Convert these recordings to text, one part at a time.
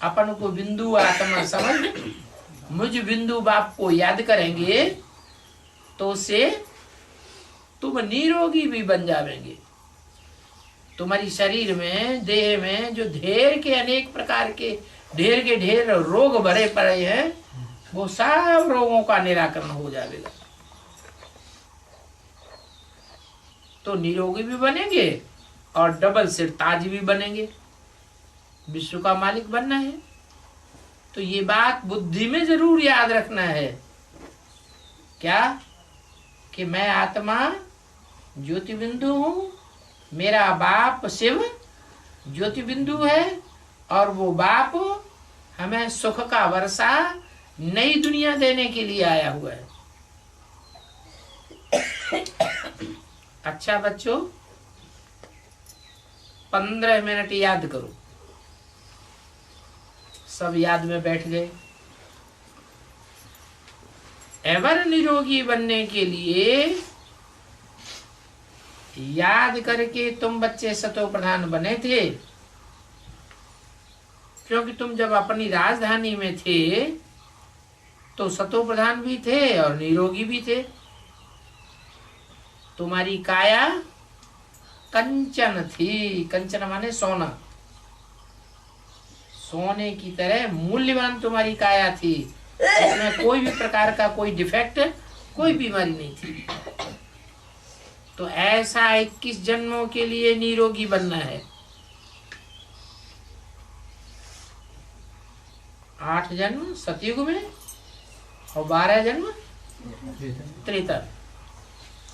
अपन को बिंदु आत्मा समझ मुझ बिंदु बाप को याद करेंगे तो से तुम निरोगी भी बन जाएंगे। तुम्हारी शरीर में देह में जो ढेर के अनेक प्रकार के ढेर रोग भरे पड़े हैं वो सब रोगों का निराकरण हो जाएगा। तो निरोगी भी बनेंगे और डबल सिर ताज भी बनेंगे। विश्व का मालिक बनना है तो ये बात बुद्धि में जरूर याद रखना है। क्या कि मैं आत्मा ज्योति बिंदु हूं, मेरा बाप शिव ज्योति बिंदु है और वो बाप हमें सुख का वर्षा नई दुनिया देने के लिए आया हुआ है। अच्छा बच्चों 15 मिनट याद करो। सब याद में बैठ गए। एवर निरोगी बनने के लिए याद करके तुम बच्चे सतो प्रधान बने थे, क्योंकि तुम जब अपनी राजधानी में थे तो सतो प्रधान भी थे और निरोगी भी थे। तुम्हारी काया कंचन थी। कंचन माने सोना, सोने की तरह मूल्यवान तुम्हारी काया थी। इसमें कोई भी प्रकार का कोई डिफेक्ट, कोई बीमारी नहीं थी। तो ऐसा 21 जन्मों के लिए निरोगी बनना है। 8 जन्म सतयुग में और 12 जन्म त्रेता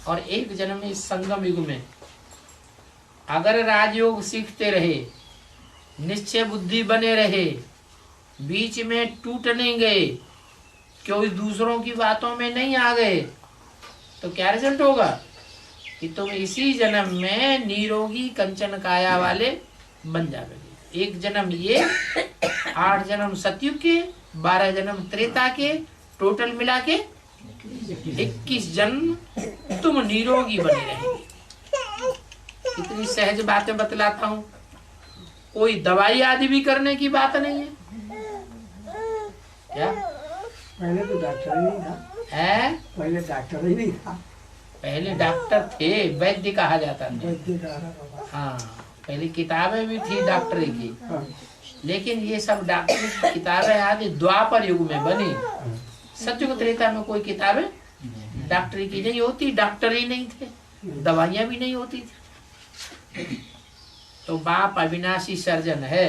और 1 जन्म इस संगम युग में। अगर राजयोग सीखते रहे, निश्चय बुद्धि बने रहे, बीच में टूट नहीं गए, कोई दूसरों की बातों में नहीं आ गए, तो क्या रिजल्ट होगा कि तुम इसी जन्म में निरोगी कंचन काया वाले बन जाओगे। 1 जन्म ये, 8 जन्म सतयुग के, 12 जन्म त्रेता के, टोटल मिला के 21 जन्म तुम निरोगी बने रहेंगे। इतनी सहज बातें बतलाता हूँ, कोई दवाई आदि भी करने की बात नहीं है। क्या पहले तो डॉक्टर ही नहीं था। है पहले डॉक्टर ही नहीं था। पहले डॉक्टर थे, वैद्य कहा जाता था। वैद्य का हाँ, पहले किताबें भी थी डॉक्टरी की, लेकिन ये सब डॉक्टरी की किताबें आदि द्वापर युग में बनी। सतयुग त्रेता में कोई किताबें डॉक्टरी की नहीं होती, डॉक्टर ही नहीं थे, दवाइयां भी नहीं होती थी। तो बाप अविनाशी सर्जन है।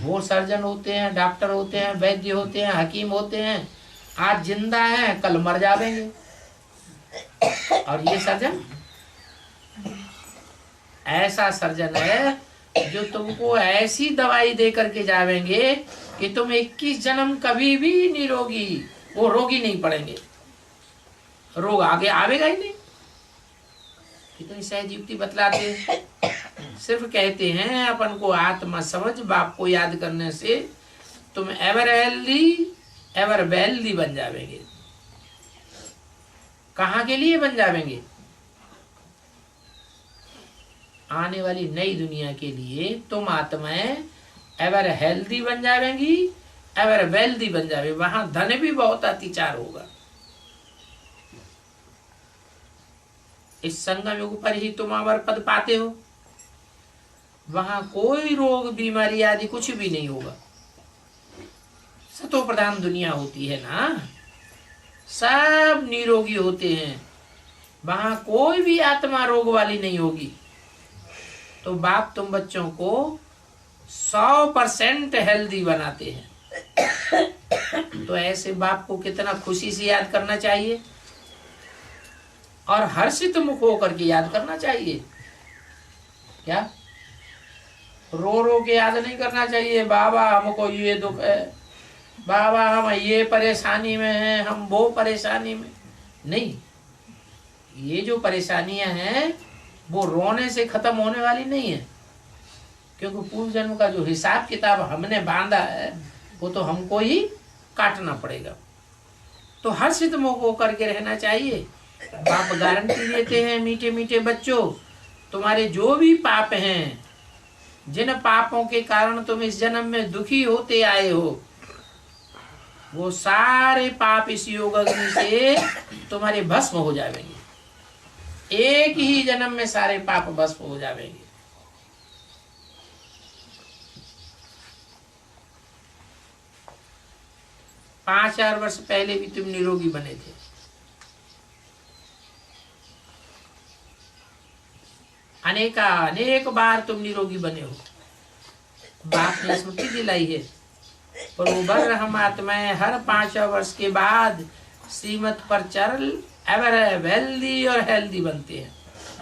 वो सर्जन होते हैं, डॉक्टर होते हैं, वैद्य होते हैं, हकीम होते हैं। आज जिंदा हैं, कल मर जाएंगे। और ये सर्जन ऐसा सर्जन है जो तुमको ऐसी दवाई दे करके जावेंगे कि तुम 21 जन्म कभी भी निरोगी, वो रोगी नहीं पड़ेंगे, रोग आगे आवेगा ही नहीं। कितनी सहज युक्ति बतलाते हैं। सिर्फ कहते हैं अपन को आत्मा समझ, बाप को याद करने से तुम एवर हेल्दी एवर वेल्दी बन जावेंगे। कहाँ के लिए बन जावेंगे? आने वाली नई दुनिया के लिए तुम आत्माएं एवर हेल्दी बन जावेंगी, एवर वेल्दी बन जावे। वहां धन भी बहुत अतिचार होगा। इस संगम युग पर ही तुम अमर पद पाते हो। वहां कोई रोग बीमारी आदि कुछ भी नहीं होगा। सतो प्रधान दुनिया होती है ना, सब निरोगी होते हैं। वहां कोई भी आत्मा रोग वाली नहीं होगी। तो बाप तुम बच्चों को 100% हेल्दी बनाते हैं। तो ऐसे बाप को कितना खुशी से याद करना चाहिए और हर्षित मुख होकर के याद करना चाहिए। क्या रो रो के याद नहीं करना चाहिए, बाबा हमको ये दुख है, बाबा हम ये परेशानी में हैं, हम वो परेशानी में नहीं। ये जो परेशानियां हैं वो रोने से खत्म होने वाली नहीं है, क्योंकि पूर्व जन्म का जो हिसाब किताब हमने बांधा है वो तो हमको ही काटना पड़ेगा। तो हर्षित मुख होकर के रहना चाहिए। बाप गारंटी देते हैं, मीठे मीठे बच्चों, तुम्हारे जो भी पाप हैं जिन पापों के कारण तुम इस जन्म में दुखी होते आए हो, वो सारे पाप इस योग अग्नि से तुम्हारे भस्म हो जाएंगे। एक ही जन्म में सारे पाप भस्म हो जाएंगे। पांच 4 वर्ष पहले भी तुम निरोगी बने थे। अनेक बार तुम निरोगी बने हो। बाप ने स्मृति दिलाई है, पर वो ब्रह्म आत्माएं हर 5 वर्ष के बाद श्रीमत पर चल एवर हेल्दी और हेल्दी बनते हैं।